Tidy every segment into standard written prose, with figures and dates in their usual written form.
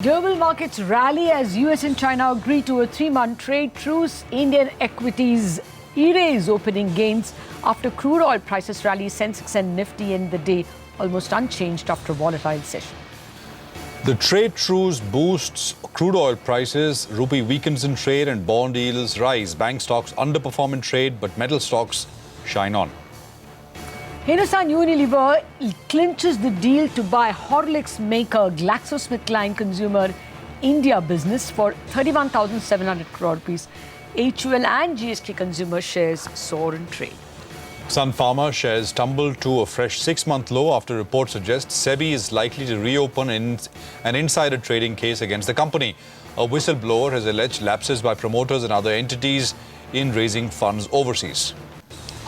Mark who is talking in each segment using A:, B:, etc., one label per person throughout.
A: Global markets rally as US and China agree to a 3-month trade truce. Indian equities erase opening gains after crude oil prices rally. Sensex and Nifty end the day almost unchanged after a volatile session.
B: The trade truce boosts crude oil prices, rupee weakens in trade and bond yields rise. Bank stocks underperform in trade, but metal stocks shine on.
A: Hindustan Unilever clinches the deal to buy Horlicks maker GlaxoSmithKline Consumer India business for 31,700 crore rupees. HUL and GSK consumer shares soar in trade.
B: Sun Pharma shares tumbled to a fresh 6-month low after reports suggest SEBI is likely to reopen an insider trading case against the company. A whistleblower has alleged lapses by promoters and other entities in raising funds overseas.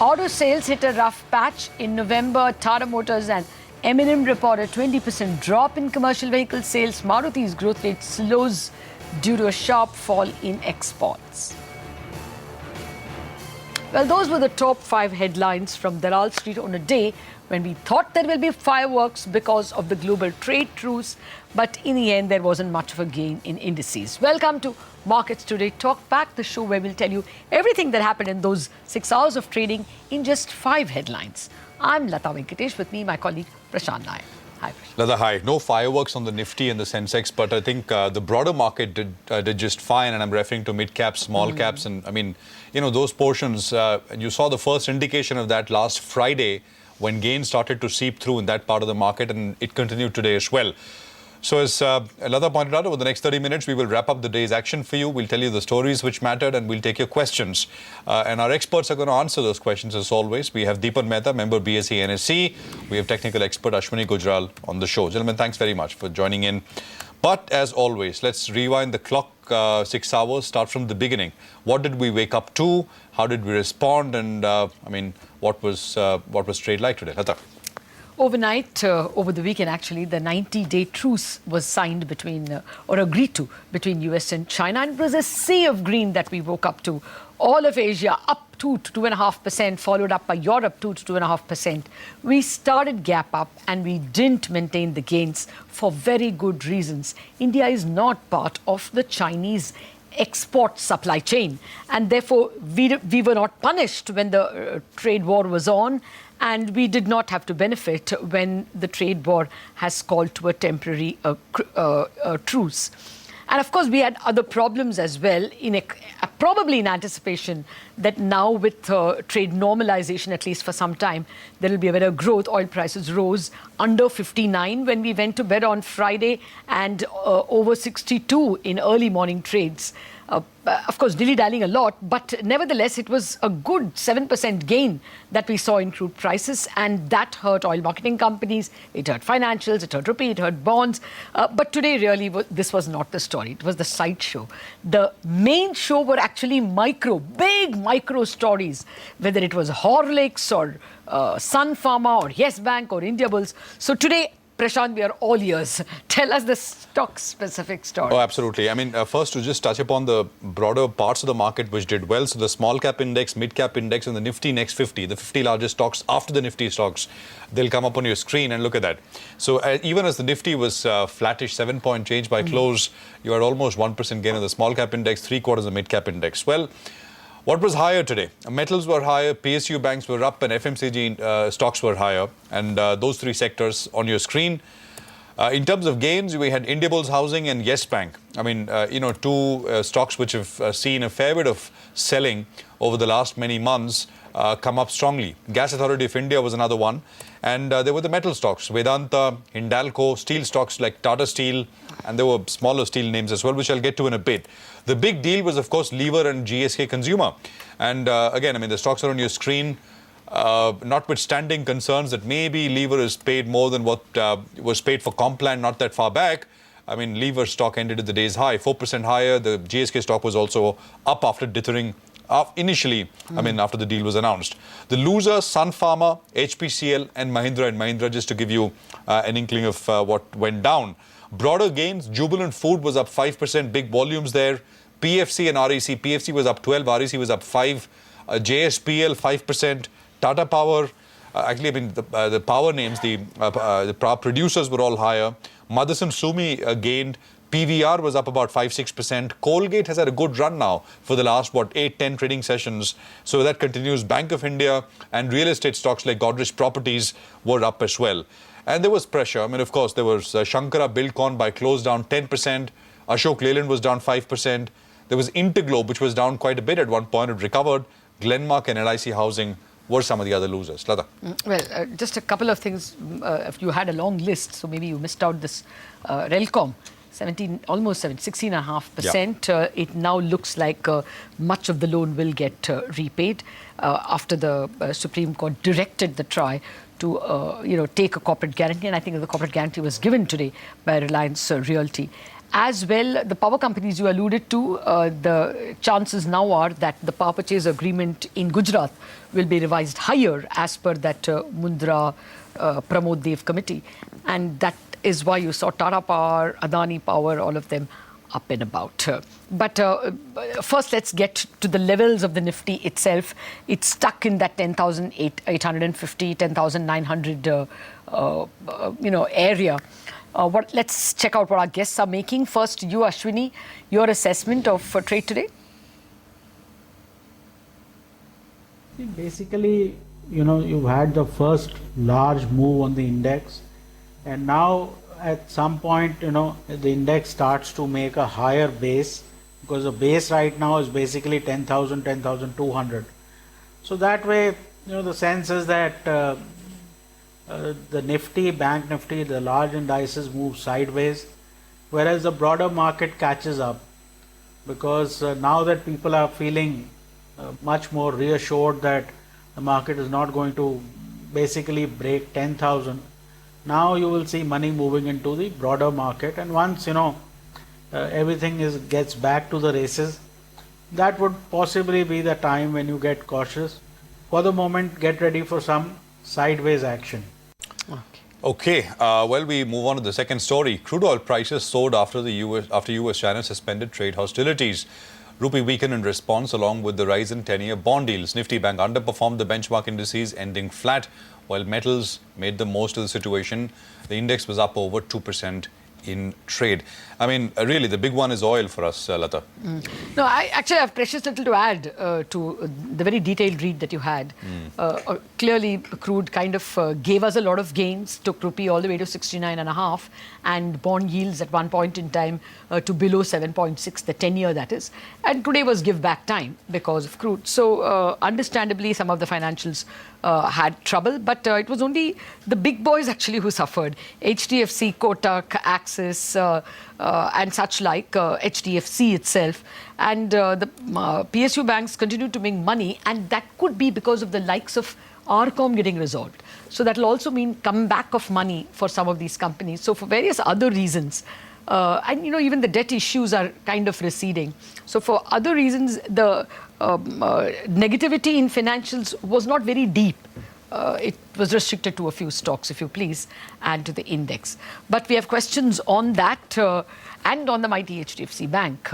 A: Auto sales hit a rough patch in November. Tata Motors and M&M report a 20% drop in commercial vehicle sales. Maruti's growth rate slows due to a sharp fall in exports. Well, those were the top 5 headlines from Dalal Street on a day when we thought there will be fireworks because of the global trade truce, but in the end, there wasn't much of a gain in indices. Welcome to Markets Today Talkback, the show where we'll tell you everything that happened in those 6 hours of trading in just 5 headlines. I'm Lata Venkatesh, with me, my colleague Prashant Nayak. Hi, Prashant.
B: Lata, hi. No fireworks on the Nifty and the Sensex, but I think the broader market did just fine, and I'm referring to mid-caps, small caps, and I mean, you know, those portions, and you saw the first indication of that last Friday when gains started to seep through in that part of the market, and it continued today as well. So as Lata pointed out, over the next 30 minutes, we will wrap up the day's action for you. We'll tell you the stories which mattered, and we'll take your questions. And our experts are going to answer those questions as always. We have Deepan Mehta, member BSc NSE. We have technical expert Ashwini Gujral on the show. Gentlemen, thanks very much for joining in. But as always, let's rewind the clock 6 hours, start from the beginning. What did we wake up to? How did we respond? And I mean, what was trade like today? Lata.
A: Overnight, over the weekend actually, the 90-day truce was signed between, or agreed to, between US and China. And it was a sea of green that we woke up to. All of Asia up 2 to 2.5%, followed up by Europe 2 to 2.5%. We started gap up and we didn't maintain the gains for very good reasons. India is not part of the Chinese export supply chain, and therefore we were not punished when the trade war was on, and we did not have to benefit when the trade war has called to a temporary truce. And of course, we had other problems as well, probably in anticipation that now with trade normalization, at least for some time, there will be a better growth. Oil prices rose under 59 when we went to bed on Friday, and over 62 in early morning trades. Of course, dilly-dallying a lot, but nevertheless, it was a good 7% gain that we saw in crude prices, and that hurt oil marketing companies, it hurt financials, it hurt rupee, it hurt bonds. But today, really, this was not the story. It was the sideshow. The main show were actually big micro stories, whether it was Horlicks or Sun Pharma or Yes Bank or India Bulls. So today, Prashant, we are all ears. Tell us the stock-specific story.
B: Oh, absolutely. I mean, first to just touch upon the broader parts of the market which did well. So the small cap index, mid cap index, and the Nifty next 50, the 50 largest stocks after the Nifty stocks, they'll come up on your screen and look at that. So even as the Nifty was flattish, 7-point change by close, you had almost 1% gain in the small cap index, 3/4 of the mid cap index. Well, what was higher today? Metals were higher, PSU banks were up, and FMCG stocks were higher. And those 3 sectors on your screen. In terms of gains, we had India Bulls Housing and Yes Bank. I mean, 2 stocks which have seen a fair bit of selling over the last many months come up strongly. Gas Authority of India was another one. And there were the metal stocks, Vedanta, Hindalco, steel stocks like Tata Steel, and there were smaller steel names as well, which I'll get to in a bit. The big deal was, of course, Lever and GSK Consumer. And again, I mean, the stocks are on your screen. Notwithstanding concerns that maybe Lever is paid more than what was paid for Complan not that far back. I mean, Lever stock ended at the day's high, 4% higher. The GSK stock was also up after dithering initially, I mean, after the deal was announced. The losers, Sun Pharma, HPCL, and Mahindra, just to give you an inkling of what went down. Broader gains, Jubilant Food was up 5%, big volumes there. PFC and REC, PFC was up 12, REC was up 5. JSPL, 5%. Tata Power, actually, I mean, the power names, the power producers were all higher. Motherson Sumi gained. PVR was up about 5-6%. Colgate has had a good run now for the last, 8-10 trading sessions. So that continues. Bank of India and real estate stocks like Godrej Properties were up as well. And there was pressure. I mean, of course, there was Shankara Buildcon by close down 10%. Ashok Leyland was down 5%. There was Interglobe, which was down quite a bit at one point. It recovered. Glenmark and LIC Housing were some of the other losers. Lata.
A: Well, just a couple of things. If you had a long list, so maybe you missed out this Relcom. 16.5%. It now looks like much of the loan will get repaid after the Supreme Court directed the TRAI to take a corporate guarantee, and I think the corporate guarantee was given today by Reliance Realty. As well, the power companies you alluded to, the chances now are that the power purchase agreement in Gujarat will be revised higher as per that Mundra Pramod Dev committee, and that is why you saw Tata Power, Adani Power, all of them up and about. But first, let's get to the levels of the Nifty itself. It's stuck in that 10,850, 10,900 area. Let's check out what our guests are making. First, you, Ashwini, your assessment of trade today?
C: Basically, you've had the first large move on the index, and now at some point, the index starts to make a higher base, because the base right now is basically 10,000, 10,200. So that way, the sense is that the Nifty, Bank Nifty, the large indices move sideways, whereas the broader market catches up, because now that people are feeling much more reassured that the market is not going to basically break 10,000, now you will see money moving into the broader market, and once everything gets back to the races, that would possibly be the time when you get cautious. For the moment, get ready for some sideways action.
B: Okay. Well, we move on to the second story. Crude oil prices soared after US-China suspended trade hostilities. Rupee weakened in response, along with the rise in 10-year bond yields. Nifty Bank underperformed the benchmark indices, ending flat, while metals made the most of the situation. The index was up over 2% in trade. I mean, really, the big one is oil for us, Lata.
A: No, I actually have precious little to add to the very detailed read that you had. Clearly, crude kind of gave us a lot of gains, took rupee all the way to 69.5, and bond yields at one point in time to below 7.6, the 10-year that is. And today was give back time because of crude. So understandably, some of the financials had trouble, but it was only the big boys actually who suffered. HDFC, Kotak, Axis, and such like, HDFC itself. And the PSU banks continue to make money, and that could be because of the likes of RCOM getting resolved. So that will also mean comeback of money for some of these companies. So for various other reasons, and even the debt issues are kind of receding. So for other reasons, the negativity in financials was not very deep. It was restricted to a few stocks, if you please, and to the index. But we have questions on that and on the mighty HDFC Bank.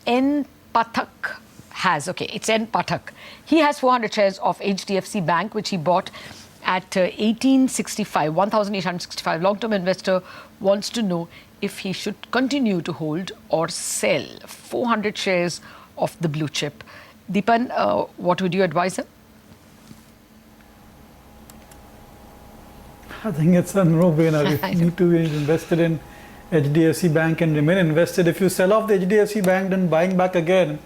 A: N. Pathak has, it's N. Pathak. He has 400 shares of HDFC Bank, which he bought at 1,865. Long-term investor wants to know if he should continue to hold or sell 400 shares of the blue chip. Deepan, what would you advise him?
D: I think it's a no-brainer. You need to be invested in HDFC Bank and remain invested. If you sell off the HDFC Bank, then buying back again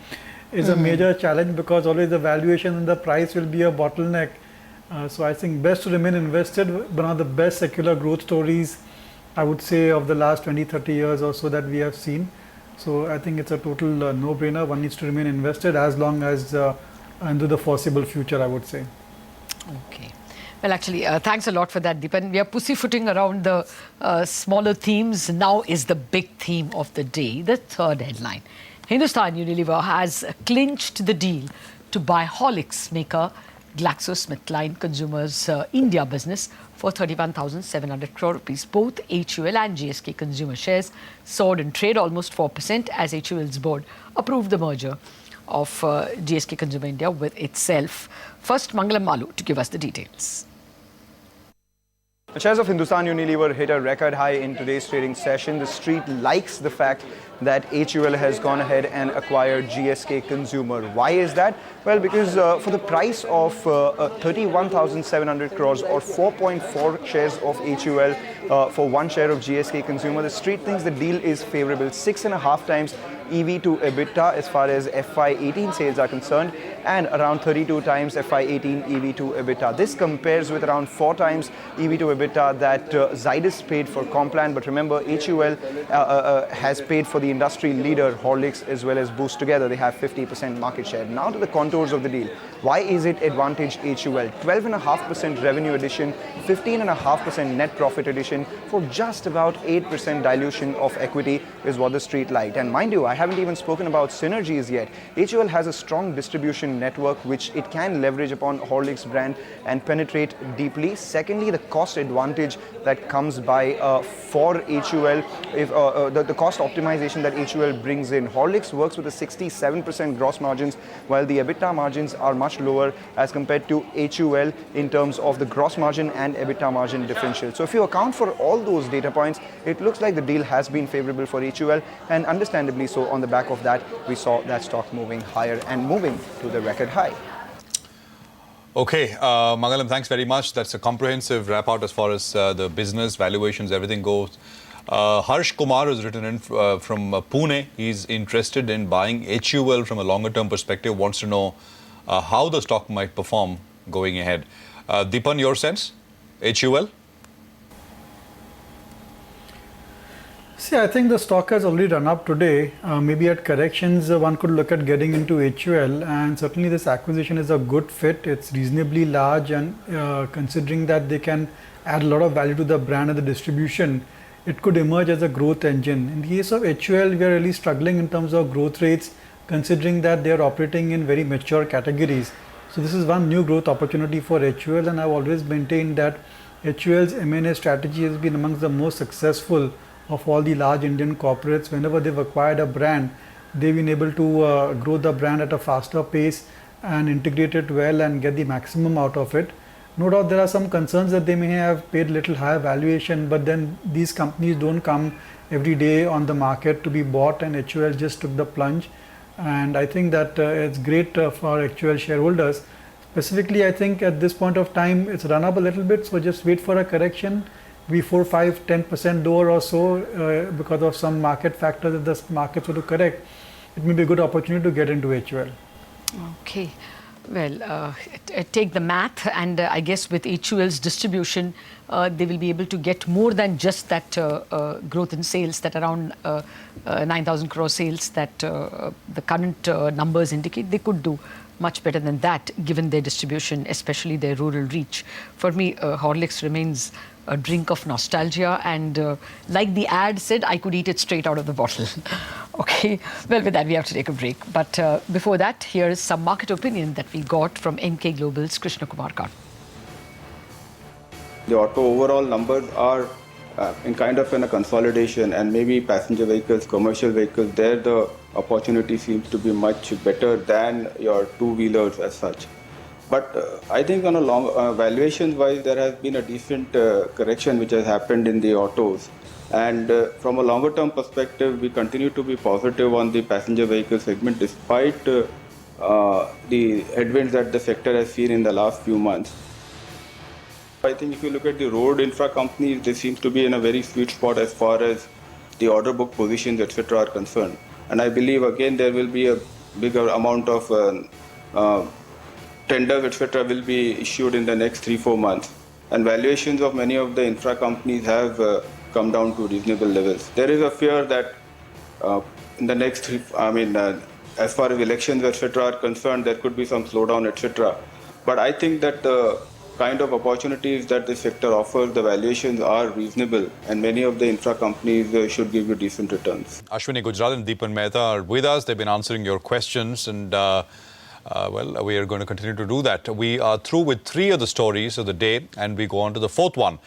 D: is a major challenge, because always the valuation and the price will be a bottleneck. So I think best to remain invested. One of the best secular growth stories, I would say, of the last 20-30 years or so that we have seen. So I think it's a total no-brainer. One needs to remain invested as long as into the foreseeable future, I would say.
A: Okay. Well, actually, thanks a lot for that, Deepan. We are pussyfooting around the smaller themes. Now is the big theme of the day, the third headline. Hindustan Unilever has clinched the deal to buy Horlicks maker GlaxoSmithKline Consumers India business for 31,700 crore rupees. Both HUL and GSK Consumer shares soared in trade almost 4% as HUL's board approved the merger of GSK Consumer India with itself. First, Mangalam Malu to give us the details.
E: The shares of Hindustan Unilever hit a record high in today's trading session. The street likes the fact that HUL has gone ahead and acquired GSK Consumer. Why is that? Well, because for the price of 31,700 crores or 4.4 shares of HUL for one share of GSK Consumer, the street thinks the deal is favorable. 6.5 times EV to EBITDA as far as FY18 sales are concerned, and around 32 times FY18 EV to EBITDA. This compares with around 4 times EV to EBITDA that Zydus paid for Complan. But remember, HUL has paid for the industry leader Horlicks as well as Boost. Together they have 50% market share. Now to the contours of the deal. Why is it advantage HUL? 12.5% revenue addition, 15.5% net profit addition for just about 8% dilution of equity is what the street liked. And mind you, I haven't even spoken about synergies yet. HUL has a strong distribution network which it can leverage upon Horlicks brand and penetrate deeply. Secondly, the cost advantage that comes by for HUL, if the cost optimization that HUL brings in. Horlicks works with a 67% gross margins, while the EBITDA margins are much lower as compared to HUL in terms of the gross margin and EBITDA margin differential. So if you account for all those data points, it looks like the deal has been favorable for HUL, and understandably so. On the back of that, we saw that stock moving higher and moving to the record high.
B: Okay, Mangalam, thanks very much. That's a comprehensive wrap out as far as the business, valuations, everything goes. Harsh Kumar has written in from Pune. He's interested in buying HUL from a longer term perspective, wants to know how the stock might perform going ahead. Deepan, your sense? HUL?
D: See, I think the stock has already run up today. Maybe at corrections, one could look at getting into HUL, and certainly this acquisition is a good fit. It's reasonably large, and considering that they can add a lot of value to the brand and the distribution, it could emerge as a growth engine. In the case of HUL, we are really struggling in terms of growth rates, considering that they are operating in very mature categories. So this is one new growth opportunity for HUL, and I've always maintained that HUL's M&A strategy has been amongst the most successful of all the large Indian corporates. Whenever they've acquired a brand, they've been able to grow the brand at a faster pace and integrate it well and get the maximum out of it. No doubt there are some concerns that they may have paid little higher valuation, but then these companies don't come every day on the market to be bought, and HUL just took the plunge. And I think that it's great for HUL shareholders. Specifically, I think at this point of time, it's run up a little bit, so just wait for a correction. Be 4, 5, 10% lower or so because of some market factors. If the markets were to correct, it may be a good opportunity to get into HUL.
A: Okay. Well, take the math, and I guess with HUL's distribution, they will be able to get more than just that growth in sales, that around 9,000 crore sales that the current numbers indicate. They could do much better than that, given their distribution, especially their rural reach. For me, Horlicks remains a drink of nostalgia, and like the ad said, I could eat it straight out of the bottle. Okay, well, with that we have to take a break. But before that, here is some market opinion that we got from Emkay Global's Krishna Kumar Khan.
F: The auto overall numbers are in a consolidation, and maybe passenger vehicles, commercial vehicles, there the opportunity seems to be much better than your two-wheelers as such. But I think on a long valuation-wise, there has been a decent correction which has happened in the autos. And from a longer-term perspective, we continue to be positive on the passenger vehicle segment despite the headwinds that the sector has seen in the last few months. I think if you look at the road infra companies, they seem to be in a very sweet spot as far as the order book positions, etc. are concerned. And I believe again there will be a bigger amount of tenders, etc. will be issued in the next 3-4 months. And valuations of many of the infra companies have come down to reasonable levels. There is a fear that in the next as far as elections, etc. are concerned, there could be some slowdown, etc. But I think that the kind of opportunities that the sector offers, the valuations are reasonable, and many of the infra companies should give you decent returns.
B: Ashwini Gujral and Deepan Mehta are with us. They've been answering your questions, and well, we are going to continue to do that. We are through with 3 of the stories of the day, and we go on to the 4th one.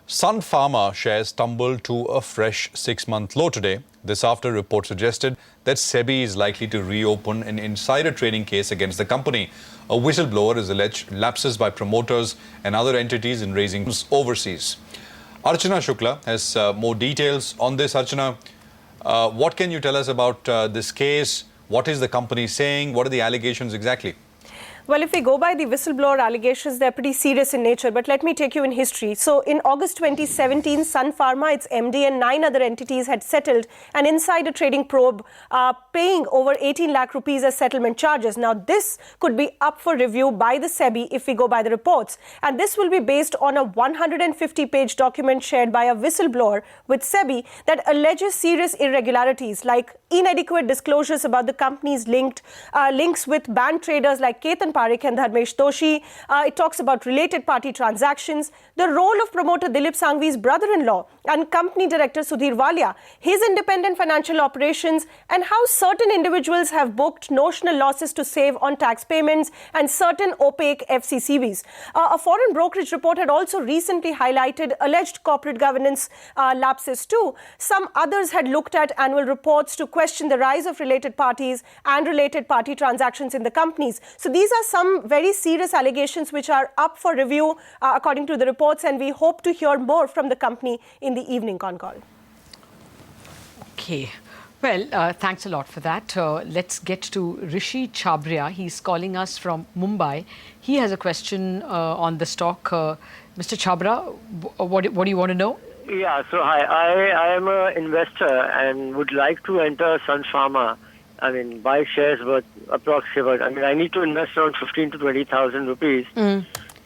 B: Sun Pharma shares tumbled to a fresh 6-month low today. This after reports suggested that SEBI is likely to reopen an insider trading case against the company. A whistleblower has alleged lapses by promoters and other entities in raising funds overseas. Archana Shukla has more details on this. Archana, what can you tell us about this case? What is the company saying? What are the allegations exactly?
G: Well, if we go by the whistleblower allegations, they're pretty serious in nature. But let me take you in history. So in August 2017, Sun Pharma, its MD, and 9 other entities had settled an insider trading probe, paying over 18 lakh rupees as settlement charges. Now, this could be up for review by the SEBI if we go by the reports. And this will be based on a 150-page document shared by a whistleblower with SEBI that alleges serious irregularities like inadequate disclosures about the company's links with banned traders like Ketan Parikh and Dharmesh Doshi. It talks about related party transactions, the role of promoter Dilip Sanghvi's brother-in-law and company director Sudhir Walia, his independent financial operations, and how certain individuals have booked notional losses to save on tax payments and certain opaque FCCBs. A foreign brokerage report had also recently highlighted alleged corporate governance lapses too. Some others had looked at annual reports to question the rise of related parties and related party transactions in the companies. So these are some very serious allegations which are up for review according to the reports, and we hope to hear more from the company in the evening con call.
A: Okay. Well, thanks a lot for that. Let's get to Rishi Chabria. He's calling us from Mumbai. He has a question on the stock. Mr. Chabra, what do you want to know?
H: Yeah, so hi, I am an investor and would like to enter Sun Pharma. I mean, buy shares worth approximately, I mean, I need to invest around 15 to 20,000 rupees.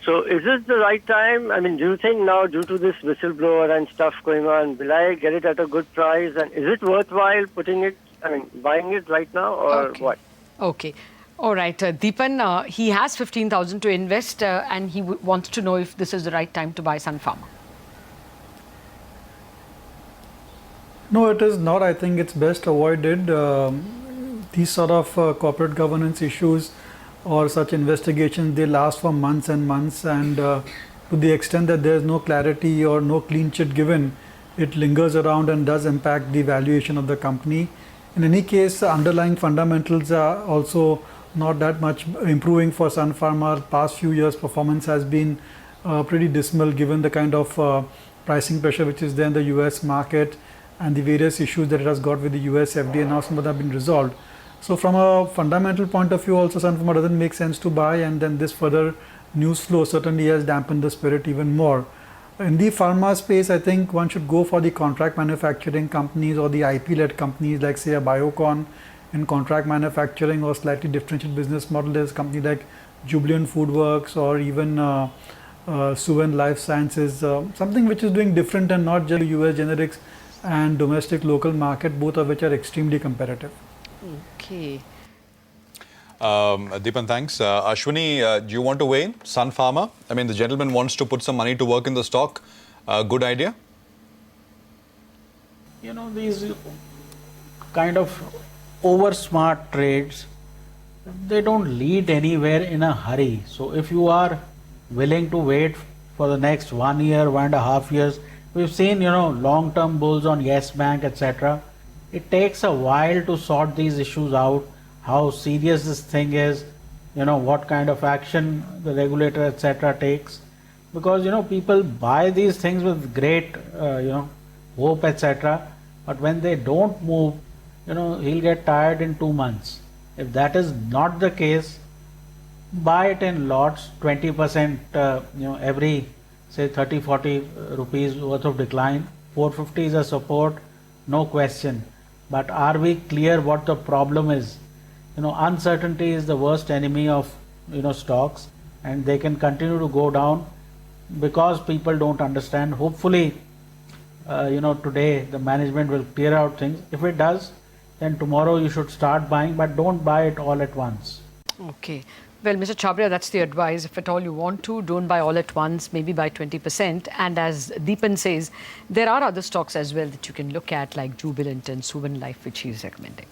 H: So is this the right time? I mean, do you think now, due to this whistleblower and stuff going on, will I get it at a good price? And is it worthwhile buying it right now or what?
A: Okay. All right. Deepan, he has 15,000 to invest and he wants to know if this is the right time to buy Sun Pharma.
D: No, it is not. I think it's best avoided. These sort of corporate governance issues or such investigations, they last for months and months, and to the extent that there is no clarity or no clean chit given, it lingers around and does impact the valuation of the company. In any case, underlying fundamentals are also not that much improving for Sun Pharma. Past few years performance has been pretty dismal given the kind of pricing pressure which is there in the US market and the various issues that it has got with the US FDA. Now some of them have been resolved. So from a fundamental point of view also, Sun Pharma doesn't make sense to buy, and then this further news flow certainly has dampened the spirit even more. In the pharma space, I think one should go for the contract manufacturing companies or the IP-led companies like say a Biocon in contract manufacturing or slightly differentiated business model. There's a company like Jubilant Foodworks or even Suven Life Sciences, something which is doing different and not just US generics and domestic local market, both of which are extremely competitive.
A: Okay.
B: Deepan, thanks. Ashwini, do you want to weigh in? Sun Pharma? I mean, the gentleman wants to put some money to work in the stock. Good idea?
C: You know, these kind of over smart trades, they don't lead anywhere in a hurry. So if you are willing to wait for the next 1 year, 1.5 years, we've seen, long-term bulls on Yes Bank, etc. It takes a while to sort these issues out, how serious this thing is, what kind of action the regulator, etc. takes. Because, people buy these things with great, hope, etc. But when they don't move, he'll get tired in 2 months. If that is not the case, buy it in lots, 20%, every, say 30, 40 rupees worth of decline. 450 is a support, no question. But are we clear what the problem is? Uncertainty is the worst enemy of, stocks, and they can continue to go down because people don't understand. Hopefully, today the management will clear out things. If it does, then tomorrow you should start buying, but don't buy it all at once.
A: Okay. Well, Mr. Chabria, that's the advice. If at all you want to, don't buy all at once, maybe buy 20%. And as Deepan says, there are other stocks as well that you can look at, like Jubilant and Suven Life, which he is recommending.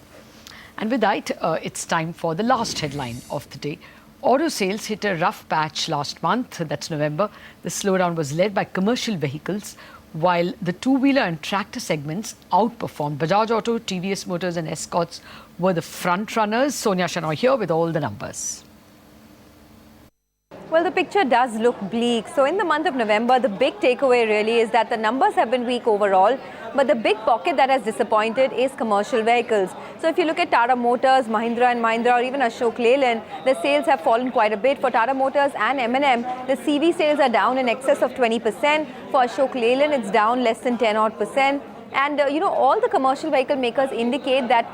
A: And with that, it's time for the last headline of the day. Auto sales hit a rough patch last month, that's November. The slowdown was led by commercial vehicles, while the two-wheeler and tractor segments outperformed. Bajaj Auto, TVS Motors and Escorts were the front runners. Sonia Shanoy here with all the numbers.
I: Well, the picture does look bleak. So in the month of November, the big takeaway really is that the numbers have been weak overall, but the big pocket that has disappointed is commercial vehicles. So if you look at Tata Motors, Mahindra & Mahindra, or even Ashok Leyland, the sales have fallen quite a bit. For Tata Motors and M&M, the CV sales are down in excess of 20%. For Ashok Leyland, it's down less than 10%. And all the commercial vehicle makers indicate that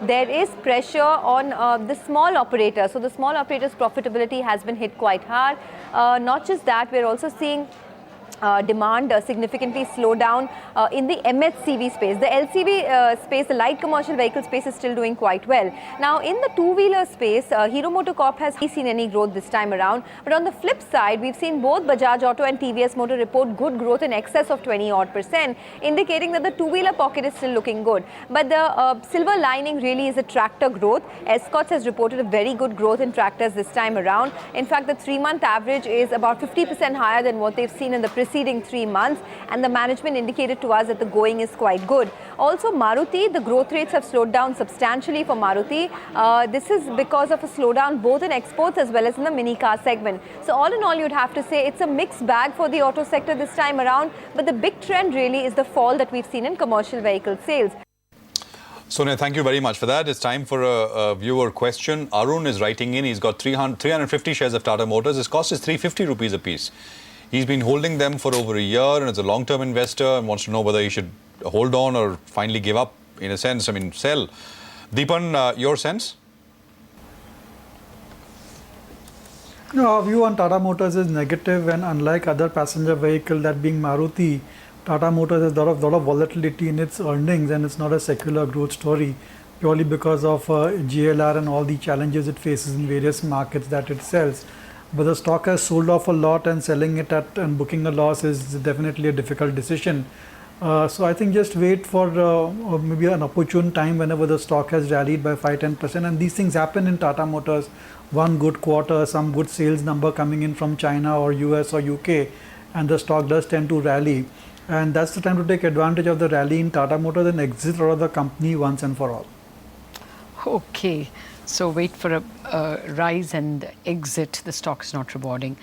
I: there is pressure on the small operators. So the small operators' profitability has been hit quite hard. Not just that, we're also seeing demand significantly slow down in the MHCV space. The LCV space, the light commercial vehicle space, is still doing quite well. Now, in the two-wheeler space, Hero MotoCorp has not seen any growth this time around. But on the flip side, we've seen both Bajaj Auto and TVS Motor report good growth in excess of 20-odd%, indicating that the two-wheeler pocket is still looking good. But the silver lining really is the tractor growth. Escorts has reported a very good growth in tractors this time around. In fact, the 3-month average is about 50% higher than what they've seen in the preceding 3 months, and the management indicated to us that the going is quite good. Also, Maruti, the growth rates have slowed down substantially for Maruti. This is because of a slowdown both in exports as well as in the mini car segment. So all in all, you'd have to say it's a mixed bag for the auto sector this time around, but the big trend really is the fall that we've seen in commercial vehicle sales.
B: Sonia, thank you very much for that. It's time for a viewer question. Arun is writing in. He's got 350 shares of Tata Motors. His cost is 350 rupees a piece. He's been holding them for over a year and is a long-term investor and wants to know whether he should hold on or finally give up, in a sense, sell. Deepan, your sense?
D: Our view on Tata Motors is negative, and unlike other passenger vehicle, that being Maruti, Tata Motors has a lot of volatility in its earnings, and it's not a secular growth story purely because of GLR and all the challenges it faces in various markets that it sells. But the stock has sold off a lot, and selling it at and booking a loss is definitely a difficult decision. So I think just wait for maybe an opportune time whenever the stock has rallied by 5-10%, and these things happen in Tata Motors. One good quarter, some good sales number coming in from China or US or UK, and the stock does tend to rally, and that's the time to take advantage of the rally in Tata Motors and exit out of the company once and for all.
A: Okay, so wait for a rise and exit. The stock is not rewarding.